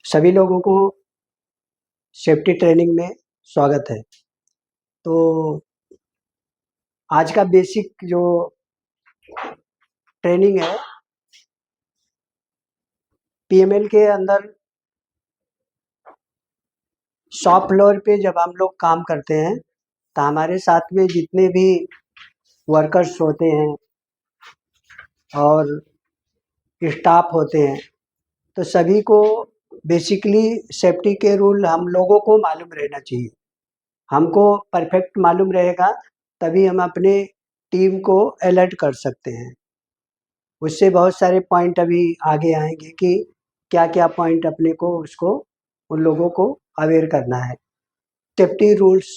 सभी लोगों को सेफ्टी ट्रेनिंग में स्वागत है। तो आज का बेसिक जो ट्रेनिंग है, पीएमएल के अंदर शॉप फ्लोर पे जब हम लोग काम करते हैं तो हमारे साथ में जितने भी वर्कर्स होते हैं और स्टाफ होते हैं, तो सभी को बेसिकली सेफ्टी के रूल हम लोगों को मालूम रहना चाहिए। हमको परफेक्ट मालूम रहेगा तभी हम अपने टीम को अलर्ट कर सकते हैं। उससे बहुत सारे पॉइंट अभी आगे आएंगे कि क्या क्या पॉइंट अपने को उसको उन लोगों को अवेयर करना है। सेफ्टी रूल्स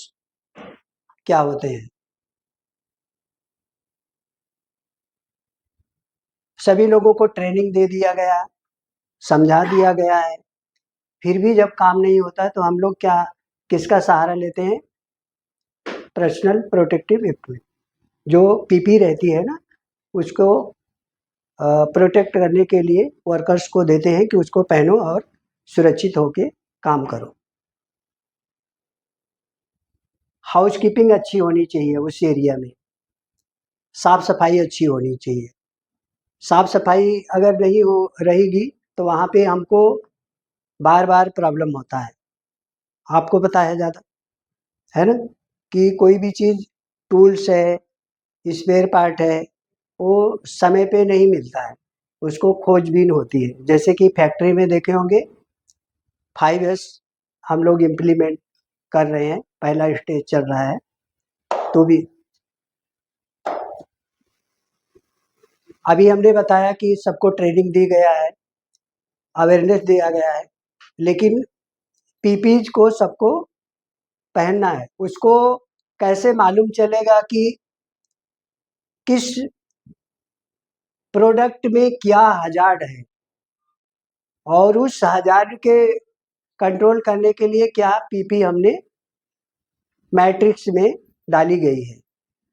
क्या होते हैं, सभी लोगों को ट्रेनिंग दे दिया गया, समझा दिया गया है। फिर भी जब काम नहीं होता है तो हम लोग किसका सहारा लेते हैं? पर्सनल प्रोटेक्टिव इक्विपमेंट, जो पीपी रहती है ना, उसको प्रोटेक्ट करने के लिए वर्कर्स को देते हैं कि उसको पहनो और सुरक्षित होके काम करो। हाउस कीपिंग अच्छी होनी चाहिए, उस एरिया में साफ सफाई अच्छी होनी चाहिए। साफ सफाई अगर नहीं हो रहेगी तो वहाँ पे हमको बार बार प्रॉब्लम होता है। आपको पता है ज़्यादा, है ना, कि कोई भी चीज़, टूल्स है, स्पेयर पार्ट है, वो समय पे नहीं मिलता है, उसको खोजबीन होती है। जैसे कि फैक्ट्री में देखे होंगे 5S हम लोग इम्प्लीमेंट कर रहे हैं, पहला स्टेज चल रहा है। तो भी अभी हमने बताया कि सबको ट्रेनिंग दी गया है, अवेयरनेस दिया गया है, लेकिन पीपीज को सबको पहनना है। उसको कैसे मालूम चलेगा कि किस प्रोडक्ट में क्या हजार्ड है, और उस हजार्ड के कंट्रोल करने के लिए क्या पीपी हमने मैट्रिक्स में डाली गई है।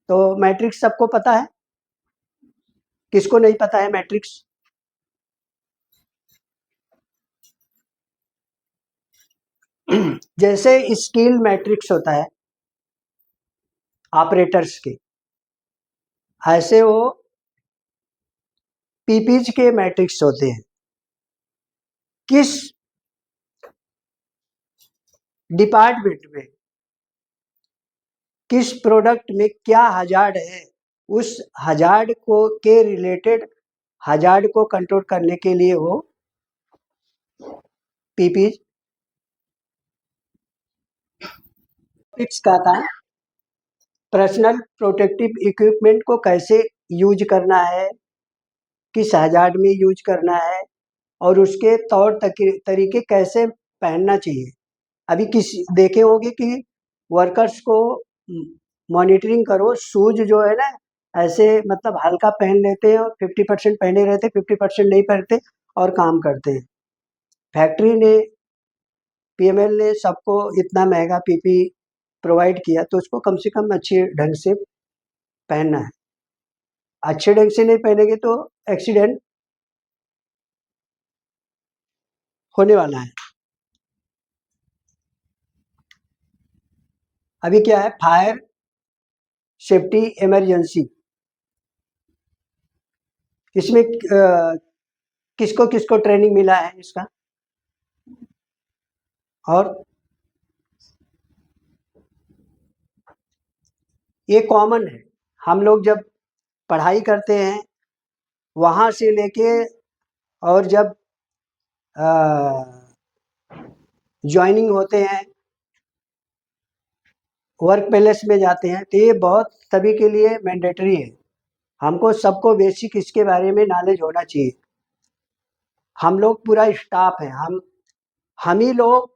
तो मैट्रिक्स सबको पता है, किसको नहीं पता है मैट्रिक्स? जैसे स्किल मैट्रिक्स होता है ऑपरेटर्स के, ऐसे वो पीपीज के मैट्रिक्स होते हैं। किस डिपार्टमेंट में किस प्रोडक्ट में क्या हजार्ड है, उस हजार्ड को के रिलेटेड हजार्ड को कंट्रोल करने के लिए वो पीपीज फिक्स का था। पर्सनल प्रोटेक्टिव इक्विपमेंट को कैसे यूज करना है, किस हजार्ड में यूज करना है, और उसके तौर तरीके कैसे पहनना चाहिए। अभी देखे होंगे कि वर्कर्स को मॉनिटरिंग करो, शूज जो है ना, ऐसे मतलब हल्का पहन लेते हैं और 50% पहने रहते, 50% नहीं पहनते और काम करते हैं। फैक्ट्री ने, पीएमएल ने सबको इतना महंगा पीपी प्रोवाइड किया, तो उसको कम से कम अच्छे ढंग से पहनना है। अच्छे ढंग से नहीं पहनेंगे तो एक्सीडेंट होने वाला है। अभी क्या है, फायर सेफ्टी इमरजेंसी, इसमें किसको किसको ट्रेनिंग मिला है इसका? और ये कॉमन है, हम लोग जब पढ़ाई करते हैं वहाँ से लेके, और जब ज्वाइनिंग होते हैं, वर्क प्लेस में जाते हैं, तो ये बहुत सभी के लिए मैंडेटरी है। हमको सबको बेसिक इसके बारे में नॉलेज होना चाहिए। हम लोग पूरा स्टाफ है, हम ही लोग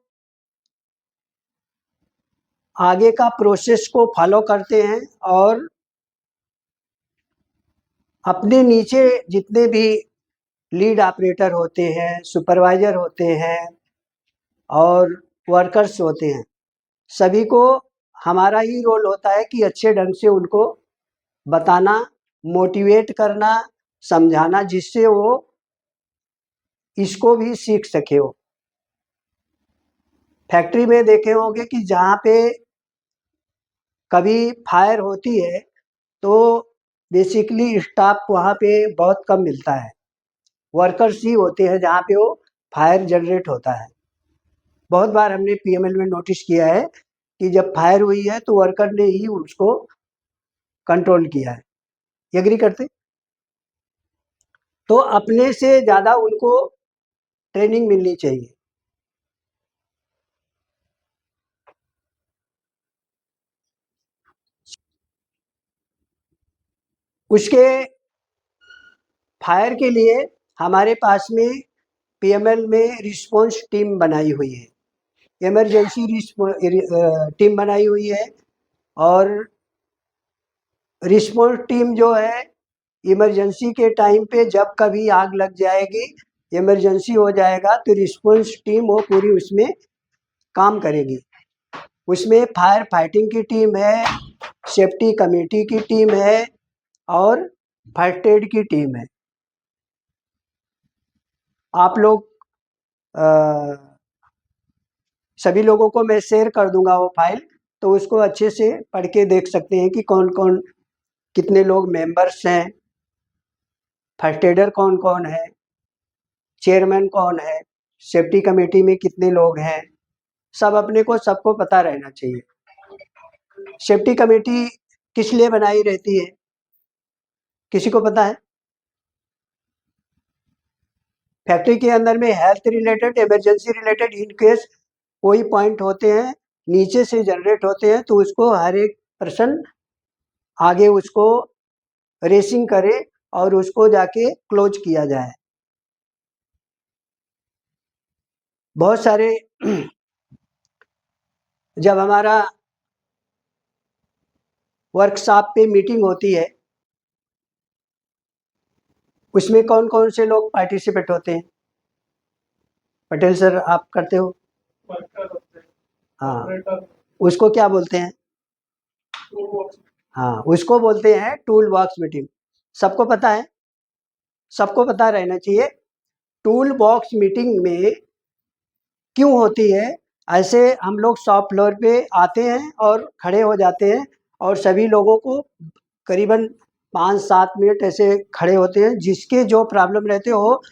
आगे का प्रोसेस को फॉलो करते हैं, और अपने नीचे जितने भी लीड ऑपरेटर होते हैं, सुपरवाइजर होते हैं और वर्कर्स होते हैं, सभी को हमारा ही रोल होता है कि अच्छे ढंग से उनको बताना, मोटिवेट करना, समझाना, जिससे वो इसको भी सीख सके हो। फैक्ट्री में देखे होंगे कि जहाँ पे कभी फायर होती है तो बेसिकली स्टाफ वहाँ पे बहुत कम मिलता है, वर्कर्स ही होते हैं जहाँ पे वो फायर जनरेट होता है। बहुत बार हमने पीएमएल में नोटिस किया है कि जब फायर हुई है तो वर्कर ने ही उसको कंट्रोल किया है। एग्री करते? तो अपने से ज़्यादा उनको ट्रेनिंग मिलनी चाहिए। उसके फायर के लिए हमारे पास में पीएमएल में रिस्पॉन्स टीम बनाई हुई है, इमरजेंसी टीम बनाई हुई है। और रिस्पॉन्स टीम जो है इमरजेंसी के टाइम पे जब कभी आग लग जाएगी, इमरजेंसी हो जाएगा तो रिस्पॉन्स टीम वो पूरी उसमें काम करेगी। उसमें फायर फाइटिंग की टीम है, सेफ्टी कमेटी की टीम है और फर्स्ट एड की टीम है। आप लोग सभी लोगों को मैं शेयर कर दूंगा वो फाइल, तो उसको अच्छे से पढ़ के देख सकते हैं कि कौन कौन कितने लोग मेंबर्स हैं, फर्स्ट एडर कौन कौन है, चेयरमैन कौन है, सेफ्टी कमेटी में कितने लोग हैं, सब अपने को सबको पता रहना चाहिए। सेफ्टी कमेटी किस लिए बनाई रहती है, किसी को पता है? फैक्ट्री के अंदर में health related, emergency related in case कोई पॉइंट होते हैं नीचे से जनरेट होते हैं तो उसको हर एक पर्सन आगे उसको रेसिंग करे और उसको जाके क्लोज किया जाए। बहुत सारे जब हमारा वर्कशॉप पे मीटिंग होती है उसमें कौन कौन से लोग पार्टिसिपेट होते हैं? पटेल सर आप करते हो? हाँ, उसको क्या बोलते हैं? हाँ, उसको बोलते हैं टूल बॉक्स मीटिंग। सबको पता है, सबको पता रहना चाहिए टूल बॉक्स मीटिंग में क्यों होती है। ऐसे हम लोग शॉप फ्लोर पे आते हैं और खड़े हो जाते हैं और सभी लोगों को करीबन 5-7 मिनट ऐसे खड़े होते हैं, जिसके जो प्रॉब्लम रहते हो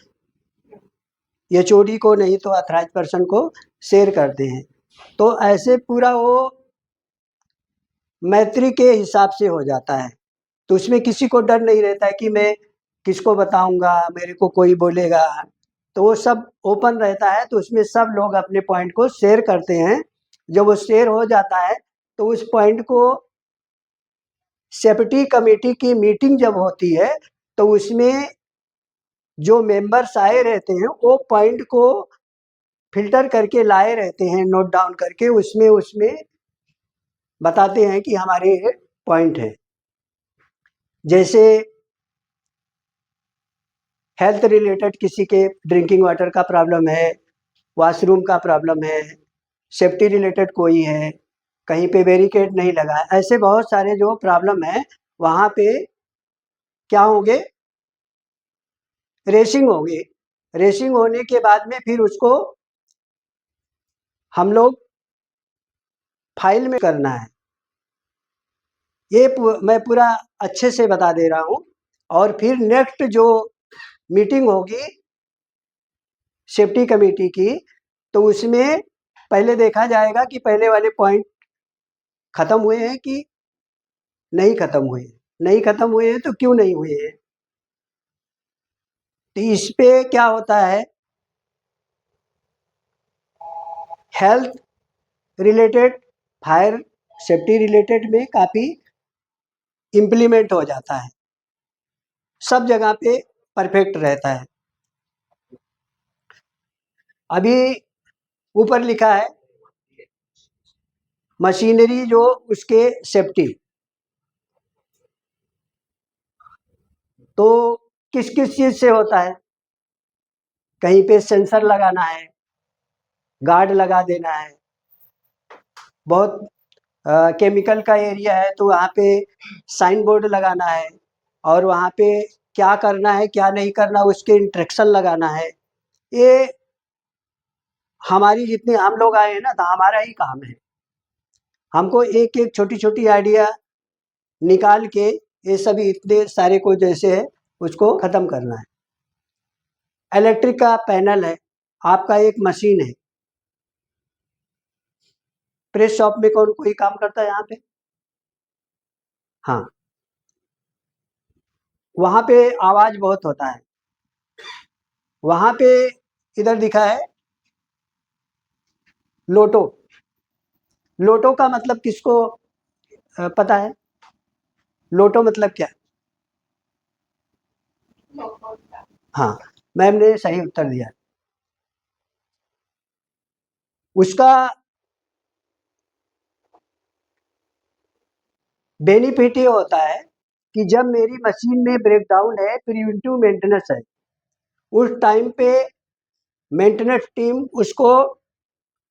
एचओडी को नहीं तो अथराइज पर्सन को शेयर करते हैं। तो ऐसे पूरा वो मैत्री के हिसाब से हो जाता है। तो उसमें किसी को डर नहीं रहता है कि मैं किसको बताऊंगा, मेरे को कोई बोलेगा। तो वो सब ओपन रहता है, तो उसमें सब लोग अपने पॉइंट को शेयर करते हैं। जब वो शेयर हो जाता है तो उस पॉइंट को सेफ्टी कमेटी की मीटिंग जब होती है तो उसमें जो मेंबर्स आए रहते हैं वो पॉइंट को फिल्टर करके लाए रहते हैं, नोट डाउन करके उसमें उसमें बताते हैं कि हमारे पॉइंट है। जैसे हेल्थ रिलेटेड किसी के ड्रिंकिंग वाटर का प्रॉब्लम है, वॉशरूम का प्रॉब्लम है, सेफ्टी रिलेटेड कोई है, कहीं पे बैरिकेड नहीं लगा है, ऐसे बहुत सारे जो प्रॉब्लम है वहाँ पे क्या होंगे, रेसिंग होगी। रेसिंग होने के बाद में फिर उसको हम लोग फाइल में करना है। ये मैं पूरा अच्छे से बता दे रहा हूँ। और फिर नेक्स्ट जो मीटिंग होगी सेफ्टी कमेटी की, तो उसमें पहले देखा जाएगा कि पहले वाले पॉइंट खत्म हुए हैं कि नहीं खत्म हुए। नहीं खत्म हुए हैं तो क्यों नहीं हुए हैं? तो इस पे क्या होता है, health related, fire safety related में काफ़ी इम्प्लीमेंट हो जाता है, सब जगह पे परफेक्ट रहता है। अभी ऊपर लिखा है मशीनरी जो उसके सेफ्टी, तो किस किस चीज़ से होता है? कहीं पे सेंसर लगाना है, गार्ड लगा देना है, बहुत केमिकल का एरिया है तो वहाँ पे साइन बोर्ड लगाना है, और वहाँ पे क्या करना है क्या नहीं करना उसके इंस्ट्रक्शन लगाना है। ये हमारी जितने हम लोग आए हैं ना, तो हमारा ही काम है, हमको एक एक छोटी छोटी आइडिया निकाल के ये सभी इतने सारे को जैसे है उसको ख़त्म करना है। इलेक्ट्रिक का पैनल है, आपका एक मशीन है। प्रेस शॉप में कौन कोई काम करता है यहाँ पे? हाँ, वहाँ पे आवाज़ बहुत होता है। वहाँ पे इधर दिखा है लोटो। लोटो का मतलब किसको पता है? लोटो मतलब क्या? हाँ, मैम ने सही उत्तर दिया। उसका बेनिफिट ये होता है कि जब मेरी मशीन में ब्रेकडाउन है, प्रिवेंटिव मेंटेनेंस है, उस टाइम पे मेंटेनेंस टीम उसको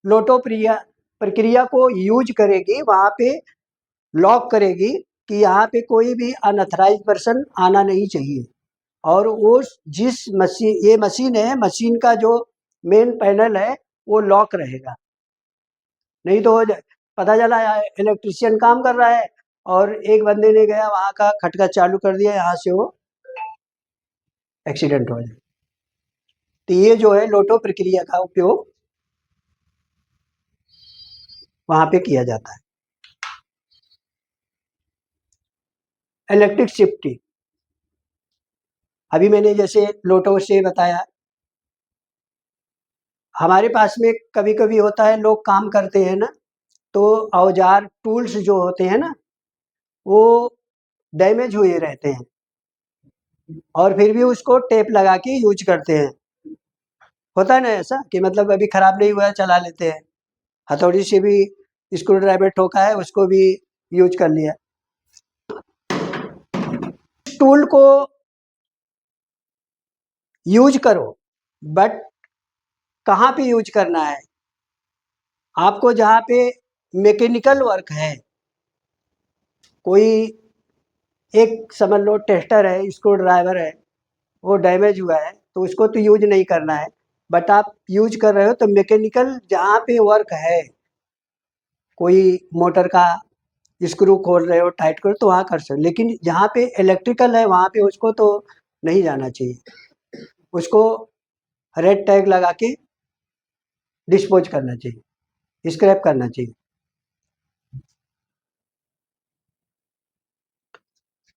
लोटो प्रक्रिया को यूज करेगी, वहाँ पे लॉक करेगी कि यहाँ पे कोई भी अनऑथराइज्ड पर्सन आना नहीं चाहिए। और वो जिस मशीन ये मशीन है, मशीन का जो मेन पैनल है वो लॉक रहेगा। नहीं तो पता चला इलेक्ट्रिशियन काम कर रहा है और एक बंदे ने गया वहाँ का खटका चालू कर दिया, यहाँ से वो एक्सीडेंट हो जाए। तो ये जो है लोटो प्रक्रिया का उपयोग वहाँ पे किया जाता है। इलेक्ट्रिक सेफ्टी, अभी मैंने जैसे लोटो से बताया, हमारे पास में कभी कभी होता है लोग काम करते हैं ना, तो औजार टूल्स जो होते हैं ना वो डैमेज हुए रहते हैं और फिर भी उसको टेप लगा के यूज करते हैं। होता है ना ऐसा कि मतलब अभी खराब नहीं हुआ है, चला लेते हैं। हथौड़ी से भी स्क्रू ड्राइवर ठोका है, उसको भी यूज कर लिया। टूल को यूज करो, बट कहाँ पे यूज करना है? आपको जहाँ पे मैकेनिकल वर्क है, कोई एक समझ लो टेस्टर है, स्क्रू ड्राइवर है, वो डैमेज हुआ है तो उसको तो यूज नहीं करना है। बट आप यूज कर रहे हो तो मैकेनिकल जहाँ पे वर्क है, कोई मोटर का स्क्रू खोल रहे हो, टाइट करो, तो वहाँ कर सकते। लेकिन जहाँ पे इलेक्ट्रिकल है वहाँ पे उसको तो नहीं जाना चाहिए, उसको रेड टैग लगा के डिस्पोज करना चाहिए, स्क्रैप करना चाहिए।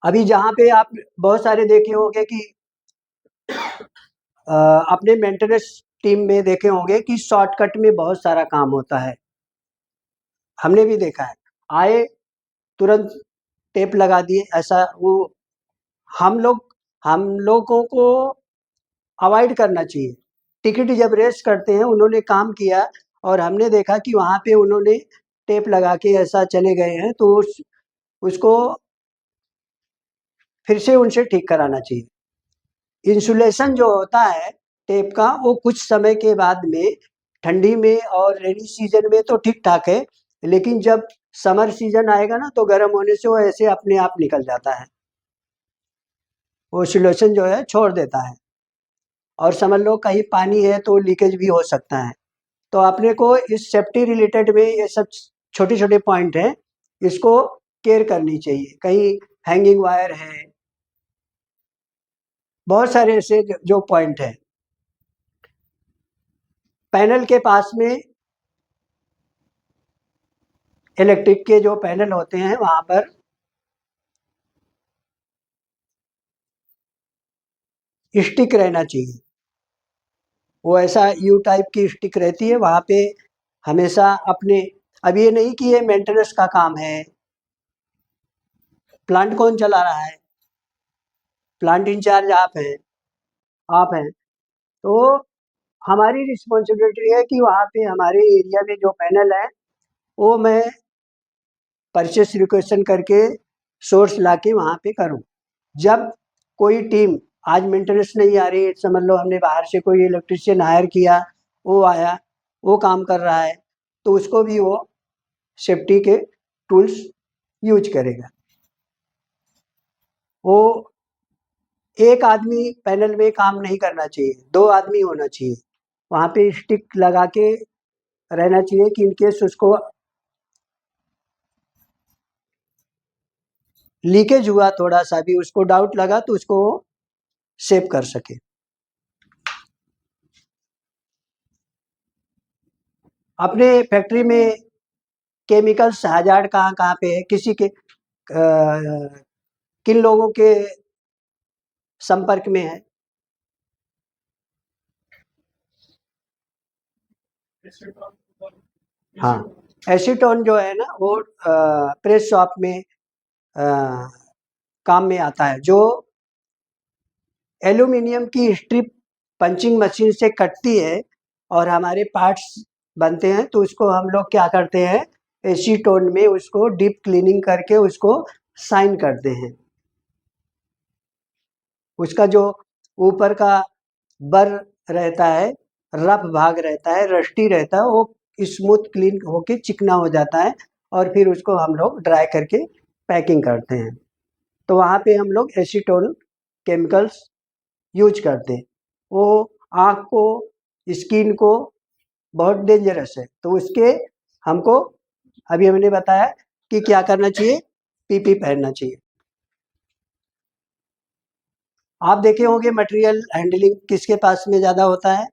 अभी जहाँ पे आप बहुत सारे देखे होंगे कि अपने मेंटेनेंस टीम में देखे होंगे कि शॉर्टकट में बहुत सारा काम होता है, हमने भी देखा है। आए तुरंत टेप लगा दिए, ऐसा वो हम लोग हम लोगों को अवॉइड करना चाहिए। टिकट जब रेस करते हैं, उन्होंने काम किया और हमने देखा कि वहाँ पे उन्होंने टेप लगा के ऐसा चले गए हैं, तो उसको फिर से उनसे ठीक कराना चाहिए। इंसुलेशन जो होता है टेप का, वो कुछ समय के बाद में ठंडी में और रेनी सीजन में तो ठीक ठाक है, लेकिन जब समर सीजन आएगा ना तो गर्म होने से वो ऐसे अपने आप निकल जाता है, वो इंसुलेशन जो है छोड़ देता है। और समझ लो कहीं पानी है तो लीकेज भी हो सकता है। तो अपने को इस सेफ्टी रिलेटेड में ये सब छोटे छोटे पॉइंट हैं, इसको केयर करनी चाहिए। कहीं हैंगिंग वायर है, बहुत सारे ऐसे जो पॉइंट है। पैनल के पास में इलेक्ट्रिक के जो पैनल होते हैं वहाँ पर स्टिक रहना चाहिए, वो ऐसा यू टाइप की स्टिक रहती है वहाँ पे हमेशा अपने। अब ये नहीं कि ये मेंटेनेंस का काम है, प्लांट कौन चला रहा है? प्लांट इंचार्ज आप हैं। तो हमारी रिस्पॉन्सिबिलिटी है कि वहाँ पे हमारे एरिया में जो पैनल है वो मैं परचेस रिक्वेशन करके सोर्स लाके वहाँ पे करूँ। जब कोई टीम आज मेंटेनेंस नहीं आ रही, समझ लो हमने बाहर से कोई इलेक्ट्रिशियन हायर किया, वो आया, वो काम कर रहा है, तो उसको भी वो सेफ्टी के टूल्स यूज करेगा। वो एक आदमी पैनल में काम नहीं करना चाहिए, 2 आदमी होना चाहिए। वहाँ पे स्टिक लगा के रहना चाहिए कि इनकेस उसको लीकेज हुआ थोड़ा सा भी, उसको डाउट लगा तो उसको सेव कर सके। अपने फैक्ट्री में केमिकल्स हजार्ड कहाँ कहाँ पे है, किसी के किन लोगों के संपर्क में है? हाँ, एसीटोन जो है ना वो प्रेस शॉप में काम में आता है, जो एल्यूमिनियम की स्ट्रिप पंचिंग मशीन से कटती है और हमारे पार्ट्स बनते हैं, तो उसको हम लोग क्या करते हैं, एसीटोन में उसको डीप क्लीनिंग करके उसको शाइन करते हैं। उसका जो ऊपर का बर रहता है, रफ भाग रहता है, रस्टी रहता है, वो स्मूथ क्लीन होके चिकना हो जाता है और फिर उसको हम लोग ड्राई करके पैकिंग करते हैं। तो वहाँ पे हम लोग एसीटोन केमिकल्स यूज करते हैं। वो आँख को, स्किन को बहुत डेंजरस है, तो उसके हमको अभी हमने बताया कि क्या करना चाहिए, पीपी पहनना चाहिए। आप देखे होंगे मटेरियल हैंडलिंग किसके पास में ज़्यादा होता है?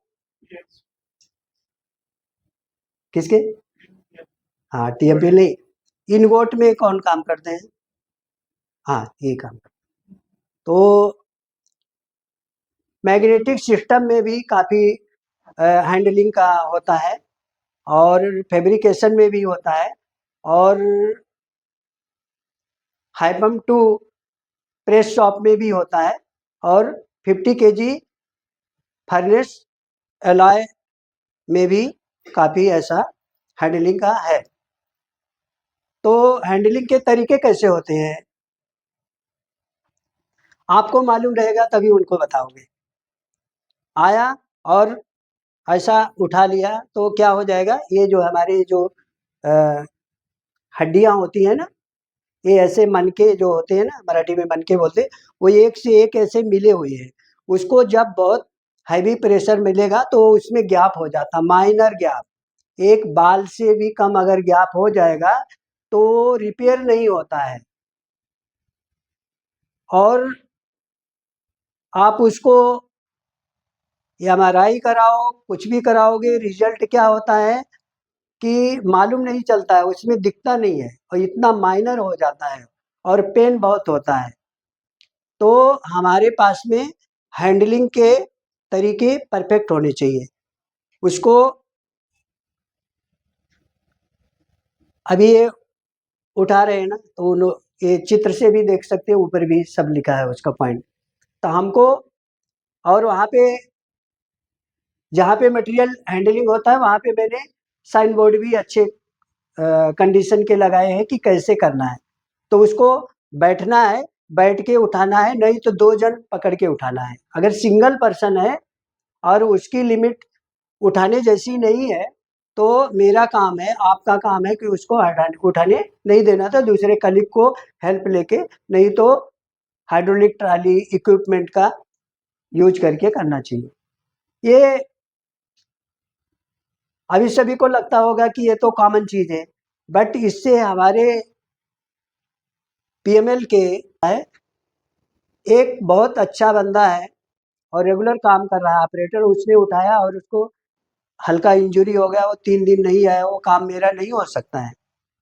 किसके? हाँ, टीएमपी नहीं, इनवोट में कौन काम करते हैं? हाँ, ये काम करते हैं। तो मैग्नेटिक सिस्टम में भी काफ़ी हैंडलिंग का होता है और फैब्रिकेशन में भी होता है और हाइपम टू प्रेस शॉप में भी होता है और 50 केजी फर्नेस एलॉय में भी काफ़ी ऐसा हैंडलिंग का है। तो हैंडलिंग के तरीके कैसे होते हैं, आपको मालूम रहेगा तभी उनको बताओगे। आया और ऐसा उठा लिया तो क्या हो जाएगा, ये जो हमारे जो हड्डियाँ होती हैं ना, ये ऐसे मनके जो होते हैं ना, मराठी में मनके बोलते हैं, वो एक से एक ऐसे मिले हुए हैं। उसको जब बहुत हैवी प्रेशर मिलेगा तो उसमें गैप हो जाता, माइनर गैप, एक बाल से भी कम अगर गैप हो जाएगा तो रिपेयर नहीं होता है और आप उसको एमआरआई कराओ, कुछ भी कराओगे, रिजल्ट क्या होता है कि मालूम नहीं चलता है, उसमें दिखता नहीं है और इतना माइनर हो जाता है और पेन बहुत होता है। तो हमारे पास में हैंडलिंग के तरीके परफेक्ट होने चाहिए। उसको अभी ये उठा रहे हैं ना, तो ये चित्र से भी देख सकते हैं, ऊपर भी सब लिखा है उसका पॉइंट। तो हमको और वहाँ पे जहाँ पे मटेरियल हैंडलिंग होता है वहाँ पे मैंने साइन बोर्ड भी अच्छे कंडीशन के लगाए हैं कि कैसे करना है। तो उसको बैठना है, बैठ के उठाना है, नहीं तो 2 जन पकड़ के उठाना है। अगर सिंगल पर्सन है और उसकी लिमिट उठाने जैसी नहीं है, तो मेरा काम है, आपका काम है कि उसको हटाने उठाने नहीं देना था, दूसरे कलीग को हेल्प लेके, नहीं तो हाइड्रोलिक ट्रॉली इक्विपमेंट का यूज करके करना चाहिए। ये अभी सभी को लगता होगा कि ये तो कॉमन चीज़ है, बट इससे हमारे पीएमएल के है, एक बहुत अच्छा बंदा है और रेगुलर काम कर रहा है ऑपरेटर, उसने उठाया और उसको हल्का इंजरी हो गया, वो 3 दिन नहीं आया, वो काम मेरा नहीं हो सकता है।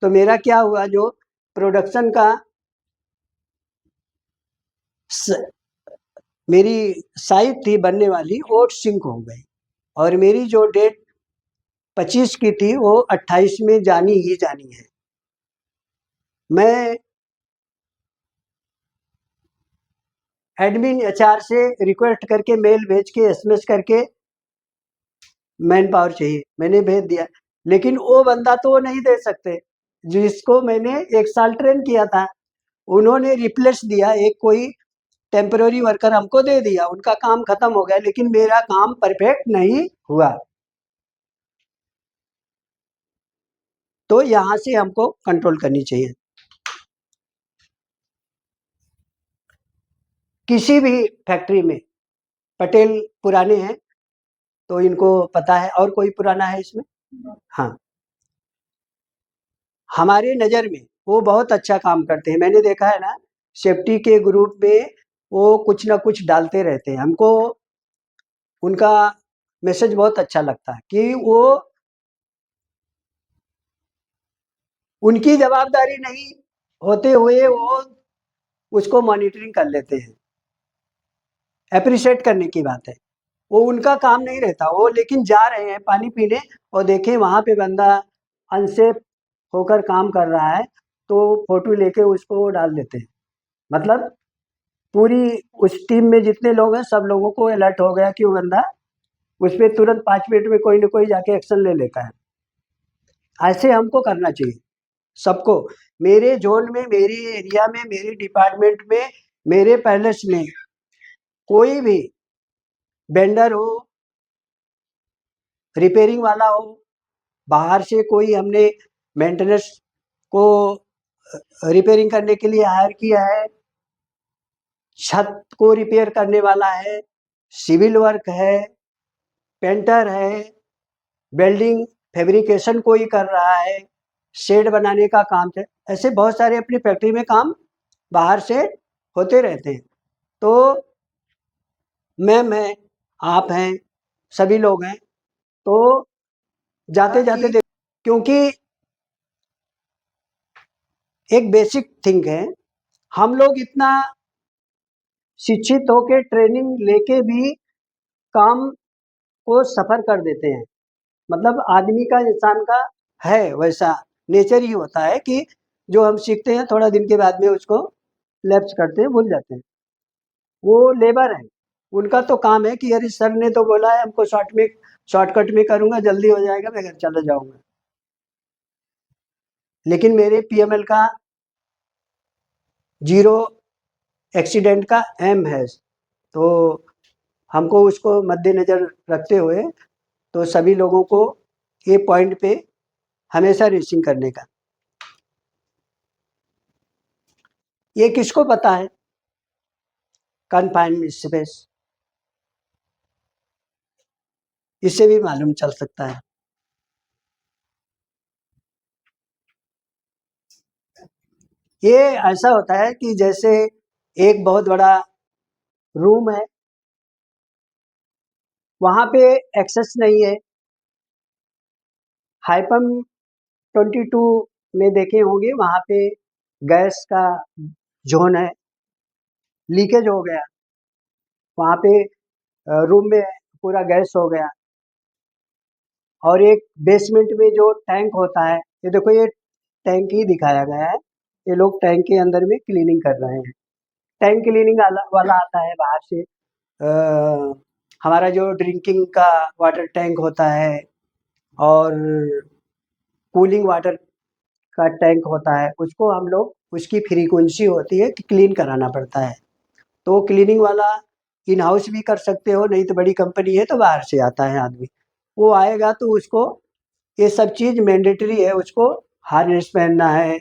तो मेरा क्या हुआ, जो प्रोडक्शन का स मेरी साइट थी बनने वाली, वो सिंक हो गई और मेरी जो डेट 25 की थी वो 28 में जानी ही जानी है। मैं एडमिन एचआर से रिक्वेस्ट करके, मेल भेज के, एसएमएस करके मैन पावर चाहिए, मैंने भेज दिया, लेकिन वो बंदा तो वो नहीं दे सकते जिसको मैंने 1 साल ट्रेन किया था। उन्होंने रिप्लेस दिया, एक कोई टेम्पररी वर्कर हमको दे दिया, उनका काम खत्म हो गया, लेकिन मेरा काम परफेक्ट नहीं हुआ। तो यहाँ से हमको कंट्रोल करनी चाहिए। किसी भी फैक्ट्री में, पटेल पुराने हैं, तो इनको पता है। और कोई पुराना है इसमें? हाँ, हमारे नज़र में वो बहुत अच्छा काम करते हैं। मैंने देखा है ना, सेफ्टी के ग्रुप में वो कुछ ना कुछ डालते रहते हैं। हमको उनका मैसेज बहुत अच्छा लगता है कि वो उनकी जवाबदारी नहीं होते हुए वो उसको मॉनिटरिंग कर लेते हैं। एप्रिशिएट करने की बात है। वो उनका काम नहीं रहता, वो लेकिन जा रहे हैं पानी पीने और देखें वहाँ पे बंदा अनसेफ होकर काम कर रहा है, तो फ़ोटो लेके उसको वो डाल देते हैं। मतलब पूरी उस टीम में जितने लोग हैं, सब लोगों को अलर्ट हो गया कि वो बंदा उस पे तुरंत 5 मिनट में कोई न कोई जाके एक्शन ले लेता है। ऐसे हमको करना चाहिए सबको। मेरे ज़ोन में, मेरे एरिया में, मेरे डिपार्टमेंट में, मेरे पैलेस में कोई भी वेंडर हो, रिपेयरिंग वाला हो, बाहर से कोई हमने मेंटेनेंस को रिपेयरिंग करने के लिए हायर किया है, छत को रिपेयर करने वाला है, सिविल वर्क है, पेंटर है, वेल्डिंग फैब्रिकेशन कोई कर रहा है, शेड बनाने का काम है, ऐसे बहुत सारे अपनी फैक्ट्री में काम बाहर से होते रहते हैं। तो मैम है, आप हैं, सभी लोग हैं, तो जाते जाते देख, क्योंकि एक बेसिक थिंग है, हम लोग इतना शिक्षित होके ट्रेनिंग लेके भी काम को सफर कर देते हैं। मतलब आदमी का, इंसान का है वैसा नेचर ही होता है कि जो हम सीखते हैं थोड़ा दिन के बाद में उसको लैप्स करते हैं, भूल जाते हैं। वो लेबर है, उनका तो काम है कि अरे सर ने तो बोला है हमको शॉर्टकट में करूंगा, जल्दी हो जाएगा, मैं घर चला जाऊंगा। लेकिन मेरे पीएमएल का जीरो एक्सीडेंट का एम है, तो हमको उसको मद्देनज़र रखते हुए तो सभी लोगों को ये पॉइंट पे हमेशा रेसिंग करने का। ये किसको पता है कन्फाइंड स्पेस? इससे भी मालूम चल सकता है। ये ऐसा होता है कि जैसे एक बहुत बड़ा रूम है, वहाँ पे एक्सेस नहीं है। हाइपम 22 में देखे होंगे, वहाँ पे गैस का जोन है, लीकेज हो गया, वहाँ पे रूम में पूरा गैस हो गया। और एक बेसमेंट में जो टैंक होता है, ये देखो ये टैंक ही दिखाया गया है, ये लोग टैंक के अंदर में क्लीनिंग कर रहे हैं। टैंक क्लीनिंग वाला आता है बाहर से। हमारा जो ड्रिंकिंग का वाटर टैंक होता है और कूलिंग वाटर का टैंक होता है, उसको हम लोग, उसकी फ्रीक्वेंसी होती है कि क्लीन कराना पड़ता है। तो क्लीनिंग वाला इन हाउस भी कर सकते हो, नहीं तो बड़ी कंपनी है तो बाहर से आता है आदमी, वो आएगा तो उसको ये सब चीज़ मैंडेटरी है, उसको हार्नेस पहनना है,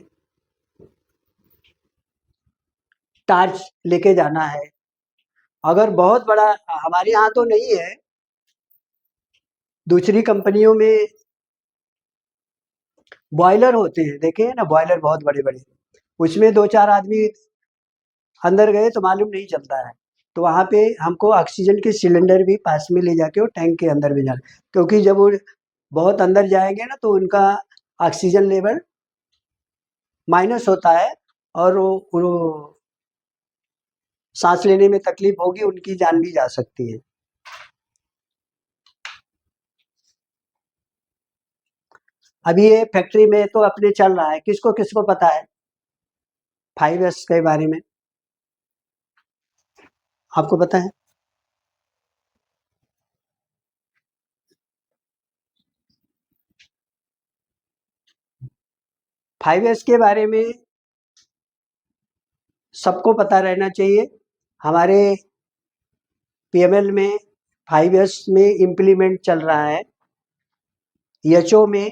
टार्च लेके जाना है। अगर बहुत बड़ा, हमारे यहाँ तो नहीं है, दूसरी कंपनियों में बॉयलर होते हैं, देखे हैं ना बॉयलर बहुत बड़े बड़े, उसमें 2-4 आदमी अंदर गए तो मालूम नहीं चलता है। तो वहाँ पे हमको ऑक्सीजन के सिलेंडर भी पास में ले जाके वो टैंक के अंदर भी जाना, क्योंकि जब वो बहुत अंदर जाएंगे ना तो उनका ऑक्सीजन लेवल माइनस होता है और वो सांस लेने में तकलीफ होगी, उनकी जान भी जा सकती है। अभी ये फैक्ट्री में तो अपने चल रहा है, किसको किसको पता है 5S के बारे में? आपको पता है? 5S के बारे में सबको पता रहना चाहिए। हमारे पीएमएल में 5S में इम्प्लीमेंट चल रहा है, एचओ में,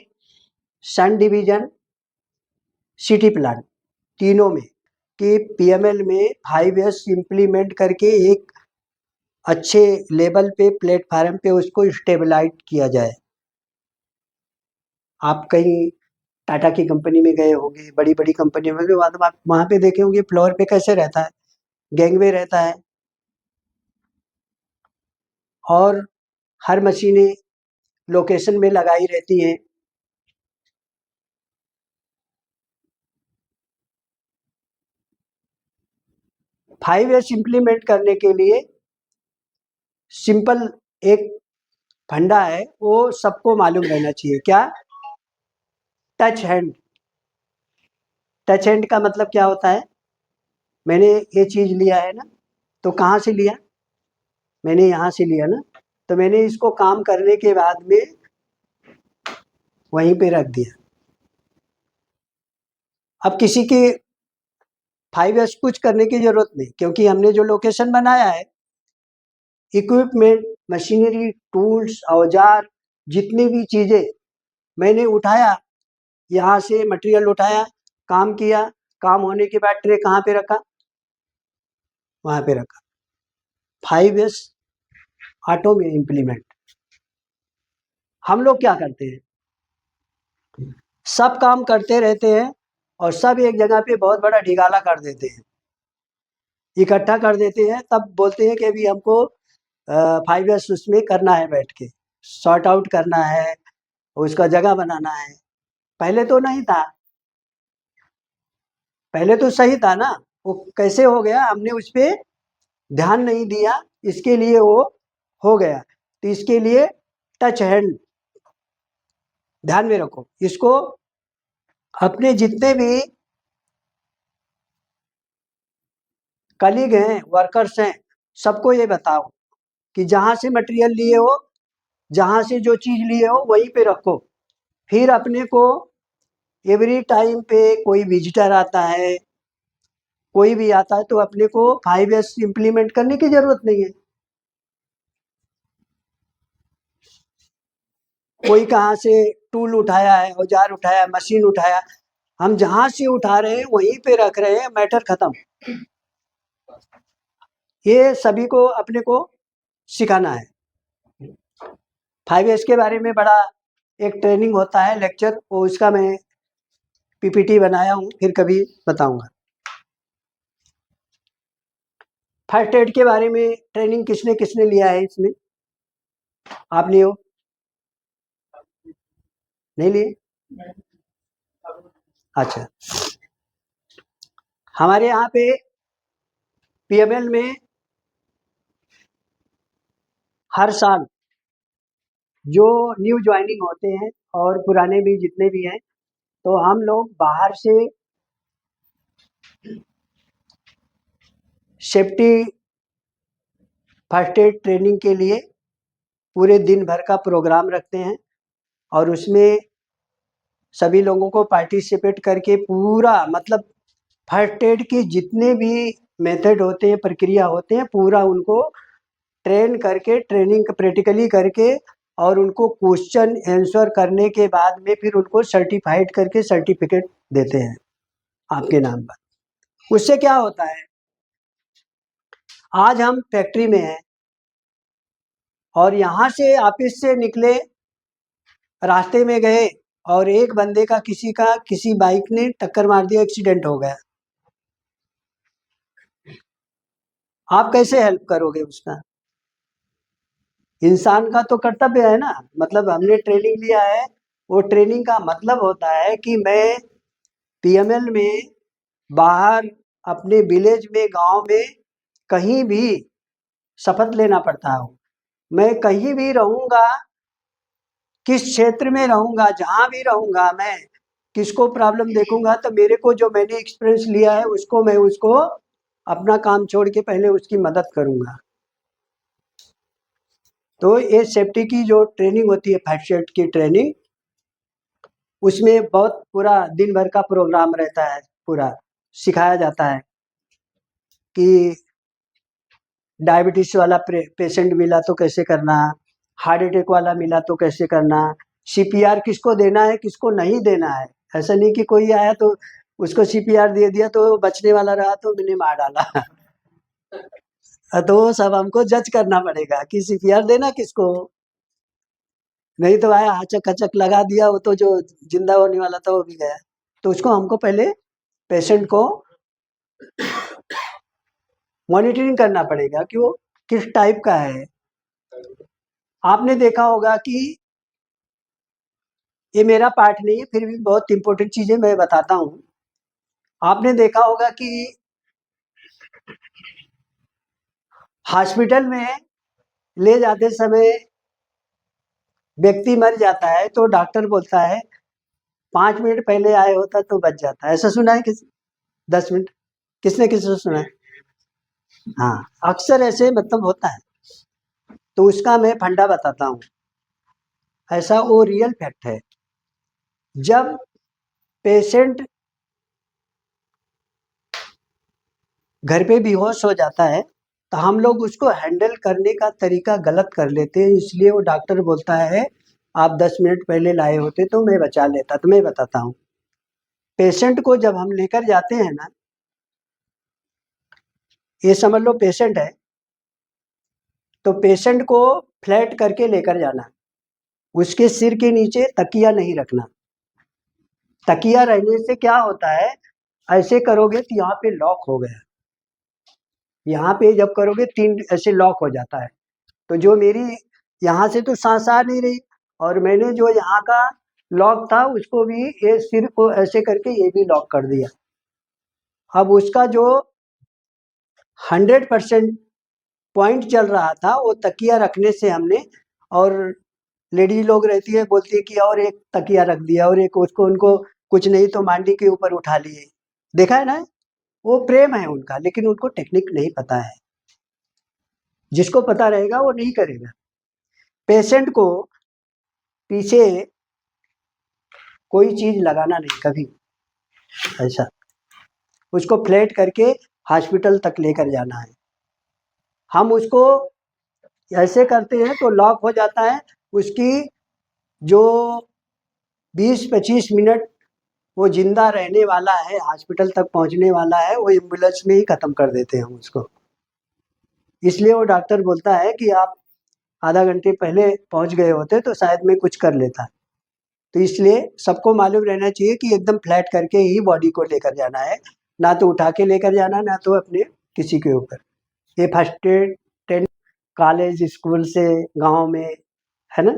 सन डिवीजन, सिटी प्लान, तीनों में, कि पीएमएल में 5S इम्प्लीमेंट करके एक अच्छे लेवल पे प्लेटफार्म पे उसको स्टेबलाइज किया जाए। आप कहीं टाटा की कंपनी में गए होंगे, बड़ी-बड़ी कंपनी में गए, आप वहाँ पे देखे होंगे फ्लोर पे कैसे रहता है, गैंगवे रहता है और हर मशीनें लोकेशन में लगाई रहती हैं। फाइव एस इम्प्लीमेंट करने के लिए सिंपल एक फंडा है, वो सबको मालूम रहना चाहिए। क्या? Touch hand. टच हैंड का मतलब क्या होता है? मैंने ये चीज़ लिया है ना, तो कहाँ से लिया? मैंने यहाँ से लिया ना, तो मैंने इसको काम करने के बाद में वहीं पे रख दिया। अब किसी की 5S कुछ करने की ज़रूरत नहीं, क्योंकि हमने जो लोकेशन बनाया है, इक्विपमेंट, मशीनरी, टूल्स, औजार, जितनी भी चीज़ें मैंने उठाया, यहाँ से मटेरियल उठाया, काम किया, काम होने के बाद ट्रे कहाँ पे रखा? वहाँ पे रखा। 5S ऑटो में इम्प्लीमेंट। हम लोग क्या करते हैं? सब काम करते रहते हैं और सब एक जगह पे बहुत बड़ा ढिगाला कर देते हैं, इकट्ठा कर देते हैं, तब बोलते हैं कि अभी हमको 5S उसमें करना है, बैठ के सॉर्ट आउट करना है, उसका जगह बनाना है। पहले तो नहीं था, पहले तो सही था ना, वो कैसे हो गया? हमने उस पे ध्यान नहीं दिया, इसके लिए वो हो गया। तो इसके लिए टच हैंड ध्यान में रखो। इसको अपने जितने भी कलीग हैं, वर्कर्स हैं, सबको ये बताओ कि जहाँ से मटेरियल लिए हो, जहाँ से जो चीज़ लिए हो, वहीं पे रखो। फिर अपने को एवरी टाइम पे कोई विजिटर आता है, कोई भी आता है, तो अपने को 5S इम्प्लीमेंट करने की ज़रूरत नहीं है। कोई कहाँ से टूल उठाया है, औजार उठाया, मशीन उठाया, हम जहाँ से उठा रहे हैं वहीं पे रख रहे हैं, मैटर खत्म। ये सभी को अपने को सिखाना है। 5S के बारे में बड़ा एक ट्रेनिंग होता है, लेक्चर, वो उसका मैं पीपीटी बनाया हूँ, फिर कभी बताऊंगा। फर्स्ट एड के बारे में ट्रेनिंग किसने किसने लिया है इसमें? आप लिए हो? नहीं लिए? अच्छा, हमारे यहाँ पे पीएमएल में हर साल जो न्यू ज्वाइनिंग होते हैं और पुराने भी जितने भी हैं, तो हम लोग बाहर से सेफ्टी फर्स्ट एड ट्रेनिंग के लिए पूरे दिन भर का प्रोग्राम रखते हैं और उसमें सभी लोगों को पार्टिसिपेट करके पूरा, मतलब फर्स्ट एड के जितने भी मेथड होते हैं, प्रक्रिया होते हैं, पूरा उनको ट्रेन करके, ट्रेनिंग प्रैक्टिकली करके और उनको क्वेश्चन आंसर करने के बाद में फिर उनको सर्टिफाइड करके सर्टिफिकेट देते हैं आपके नाम पर। उससे क्या होता है? आज हम फैक्ट्री में हैं और यहाँ से ऑफिस से निकले, रास्ते में गए और एक बंदे का किसी बाइक ने टक्कर मार दिया, एक्सीडेंट हो गया, आप कैसे हेल्प करोगे उसका? इंसान का तो कर्तव्य है ना, मतलब हमने ट्रेनिंग लिया है, वो ट्रेनिंग का मतलब होता है कि मैं पीएमएल में बाहर अपने विलेज में, गांव में, कहीं भी शपथ लेना पड़ता हो। मैं कहीं भी रहूँगा, किस क्षेत्र में रहूँगा, जहाँ भी रहूँगा, मैं किसको प्रॉब्लम देखूँगा, तो मेरे को जो मैंने एक्सपीरियंस लिया है उसको मैं उसको अपना काम छोड़ के पहले उसकी मदद करूँगा। तो ये सेफ्टी की जो ट्रेनिंग होती है, फर्स्ट एड की ट्रेनिंग, उसमें बहुत पूरा दिन भर का प्रोग्राम रहता है, पूरा सिखाया जाता है कि डायबिटीज वाला पेशेंट मिला तो कैसे करना, हार्ट अटैक वाला मिला तो कैसे करना, सीपीआर किसको देना है, किसको नहीं देना है। ऐसा नहीं कि कोई आया तो उसको सीपीआर दे दिया तो बचने वाला रहा तो मैंने मार डाला। तो वो सब हमको जज करना पड़ेगा कि सीपीआर देना किसको, नहीं तो आया हाचक हचक लगा दिया, वो तो जो जिंदा होने वाला था वो भी गया। तो उसको हमको पहले पेशेंट को मॉनिटरिंग करना पड़ेगा कि वो किस टाइप का है। आपने देखा होगा कि ये मेरा पार्ट नहीं है, फिर भी बहुत इंपॉर्टेंट चीजें मैं बताता हूँ। आपने देखा होगा कि हॉस्पिटल में ले जाते समय व्यक्ति मर जाता है तो डॉक्टर बोलता है 5 मिनट पहले आए होता तो बच जाता। ऐसा सुना है किसी? 10 मिनट किसने किसी सुना है? हाँ, अक्सर ऐसे मतलब होता है। तो उसका मैं फंडा बताता हूँ। ऐसा वो रियल फैक्ट है। जब पेशेंट घर पे बेहोश हो जाता है तो हम लोग उसको हैंडल करने का तरीका गलत कर लेते हैं, इसलिए वो डॉक्टर बोलता है आप 10 मिनट पहले लाए होते तो मैं बचा लेता। तो मैं बताता हूँ, पेशेंट को जब हम लेकर जाते हैं ना, ये समझ लो पेशेंट है, तो पेशेंट को फ्लैट करके लेकर जाना, उसके सिर के नीचे तकिया नहीं रखना। तकिया रहने से क्या होता है, ऐसे करोगे तो यहाँ पे लॉक हो गया, यहाँ पे जब करोगे 3 ऐसे लॉक हो जाता है। तो जो मेरी यहाँ से तो सांस आ नहीं रही, और मैंने जो यहाँ का लॉक था उसको भी ये सिर को ऐसे करके ये भी लॉक कर दिया। अब उसका जो 100% पॉइंट चल रहा था वो तकिया रखने से हमने, और लेडी लोग रहती है बोलती है कि और एक तकिया रख दिया, और एक उसको उनको कुछ नहीं तो मांडी के ऊपर उठा लिए। देखा है ना, वो प्रेम है उनका, लेकिन उनको टेक्निक नहीं पता है। जिसको पता रहेगा वो नहीं करेगा। पेशेंट को पीछे कोई चीज लगाना नहीं कभी, ऐसा उसको फ्लैट करके हॉस्पिटल तक लेकर जाना है। हम उसको ऐसे करते हैं तो लॉक हो जाता है। उसकी जो 20-25 मिनट वो जिंदा रहने वाला है, हॉस्पिटल तक पहुंचने वाला है, वो एम्बुलेंस में ही खत्म कर देते हैं हम उसको। इसलिए वो डॉक्टर बोलता है कि आप आधा घंटे पहले पहुंच गए होते तो शायद मैं कुछ कर लेता। तो इसलिए सबको मालूम रहना चाहिए कि एकदम फ्लैट करके ही बॉडी को लेकर जाना है, ना तो उठा के लेकर जाना, ना तो अपने किसी के ऊपर। ये first aid ten college school से गांव में है ना।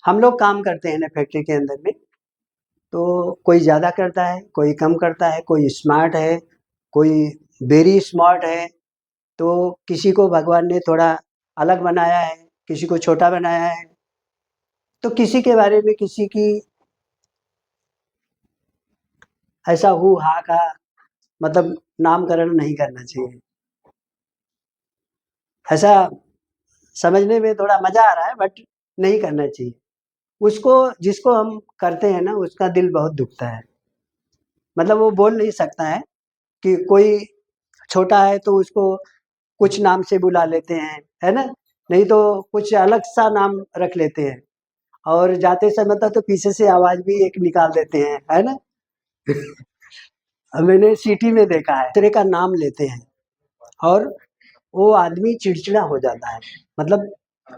हम लोग काम करते हैं ना फैक्ट्री के अंदर में, तो कोई ज़्यादा करता है, कोई कम करता है, कोई स्मार्ट है, कोई वेरी स्मार्ट है। तो किसी को भगवान ने थोड़ा अलग बनाया है, किसी को छोटा बनाया है। तो किसी के बारे में किसी की ऐसा हु हा का मतलब नामकरण नहीं करना चाहिए। ऐसा समझने में थोड़ा मजा आ रहा है बट नहीं करना चाहिए। उसको जिसको हम करते हैं ना उसका दिल बहुत दुखता है। मतलब वो बोल नहीं सकता है कि कोई छोटा है तो उसको कुछ नाम से बुला लेते हैं, है ना? नहीं तो कुछ अलग सा नाम रख लेते हैं, और जाते समय तक तो पीछे से आवाज भी एक निकाल देते हैं, है ना? मैंने सिटी में देखा है, दूसरे का नाम लेते हैं और वो आदमी चिड़चिड़ा हो जाता है। मतलब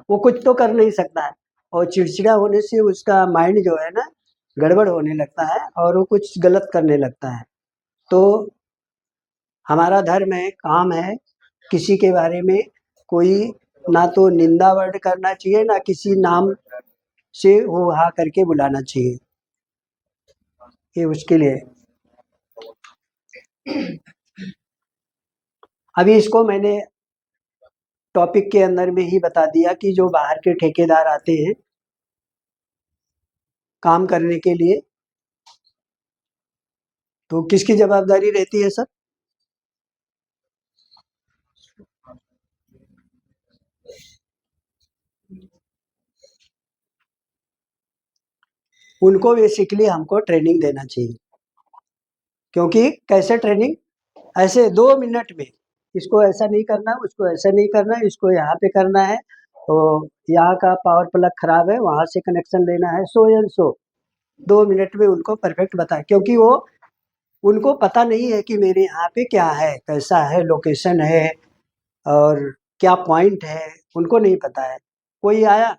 वो कुछ तो कर नहीं सकता है, और चिड़चिड़ा होने से उसका माइंड जो है ना गड़बड़ होने लगता है और वो कुछ गलत करने लगता है। तो हमारा धर्म है, काम है, किसी के बारे में कोई ना तो निंदा वर्ड करना चाहिए, ना किसी नाम से वो हा करके बुलाना चाहिए। ये उसके लिए। अभी इसको मैंने टॉपिक के अंदर में ही बता दिया कि जो बाहर के ठेकेदार आते हैं काम करने के लिए, तो किसकी जवाबदारी रहती है सर? उनको बेसिकली हमको ट्रेनिंग देना चाहिए। क्योंकि कैसे ट्रेनिंग? ऐसे 2 मिनट में इसको ऐसा नहीं करना, उसको ऐसा नहीं करना, इसको यहाँ पे करना है, तो यहाँ का पावर प्लग खराब है, वहाँ से कनेक्शन लेना है, सो एंड सो 2 मिनट में उनको परफेक्ट बताएँ, क्योंकि वो उनको पता नहीं है कि मेरे यहाँ पे क्या है, कैसा है, लोकेशन है और क्या पॉइंट है, उनको नहीं पता है। कोई आया,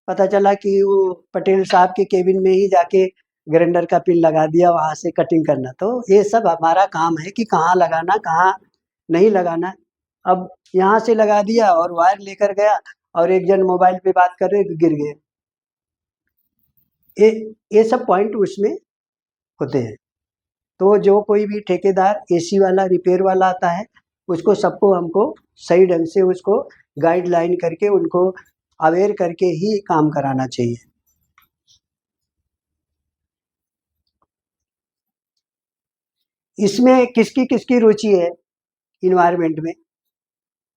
पता चला कि वो पटेल साहब के केबिन में ही जाके ग्राइंडर का पिन लगा दिया, वहाँ से कटिंग करना। तो ये सब हमारा काम है कि कहाँ लगाना, कहाँ नहीं लगाना। अब यहाँ से लगा दिया और वायर लेकर गया और एक जन मोबाइल पे बात कर रहे गिर गए। ये ये सब पॉइंट उसमें होते हैं। तो जो कोई भी ठेकेदार एसी वाला, रिपेयर वाला आता है, उसको सबको हमको सही ढंग से उसको गाइडलाइन करके उनको अवेयर करके ही काम कराना चाहिए। इसमें किसकी किसकी रुचि है इन्वायरमेंट में?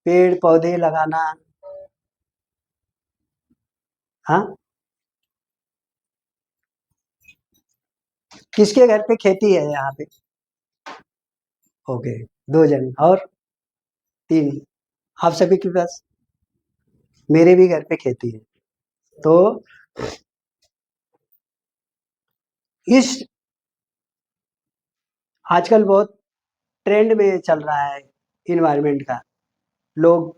पेड़ पौधे लगाना। हाँ, किसके घर पे खेती है यहाँ पे? ओके, 2 जन और 3 आप सभी के पास? मेरे भी घर पे खेती है। तो इस आजकल बहुत ट्रेंड में चल रहा है इन्वायरमेंट का। लोग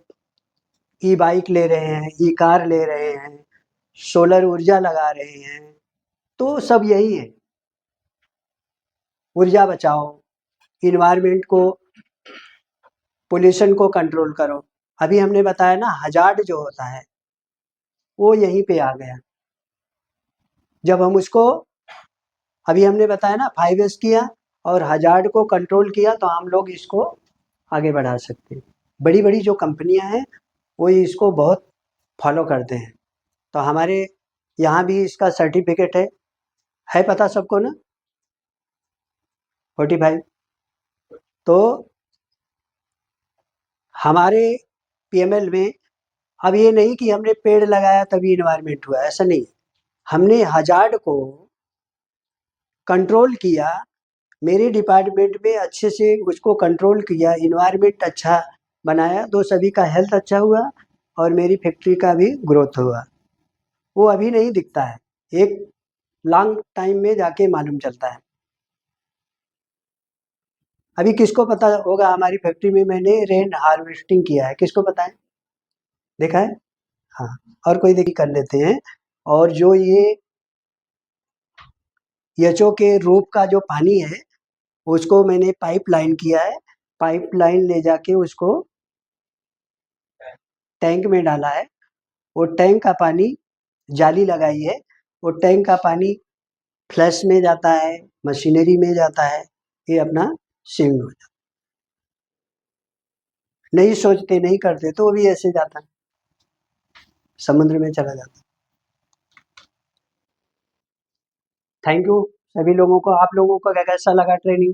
ई बाइक ले रहे हैं, ई कार ले रहे हैं, सोलर ऊर्जा लगा रहे हैं। तो सब यही है, ऊर्जा बचाओ, इन्वायरमेंट को, पोल्यूशन को कंट्रोल करो। अभी हमने बताया ना, हजार्ड जो होता है वो यहीं पे आ गया। जब हम उसको, अभी हमने बताया ना 5S किया और हजार्ड को कंट्रोल किया, तो हम लोग इसको आगे बढ़ा सकते हैं। बड़ी बड़ी जो कंपनियां हैं वो इसको बहुत फॉलो करते हैं। तो हमारे यहाँ भी इसका सर्टिफिकेट है पता सबको ना, 45। तो हमारे पीएमएल में अब ये नहीं कि हमने पेड़ लगाया तभी इन्वायरमेंट हुआ, ऐसा नहीं। हमने हजार्ड को कंट्रोल किया, मेरे डिपार्टमेंट में अच्छे से उसको कंट्रोल किया, इन्वायरमेंट अच्छा बनाया, तो सभी का हेल्थ अच्छा हुआ और मेरी फैक्ट्री का भी ग्रोथ हुआ। वो अभी नहीं दिखता है, एक लॉन्ग टाइम में जाके मालूम चलता है। अभी किसको पता होगा हमारी फैक्ट्री में मैंने रेन हार्वेस्टिंग किया है, किसको पता है? देखा है? हाँ, और कोई देखी कर लेते हैं। और जो ये एचओ के रूप का जो पानी है, उसको मैंने पाइपलाइन किया है, पाइपलाइन ले जाके उसको टैंक में डाला है। वो टैंक का पानी, जाली लगाई है, वो टैंक का पानी फ्लैश में जाता है, मशीनरी में जाता है, ये अपना स्विम हो जाता है। नहीं सोचते, नहीं करते, तो वो भी ऐसे जाता है, समुद्र में चला जाता है। थैंक यू सभी लोगों को। आप लोगों को कैसा लगा ट्रेनिंग?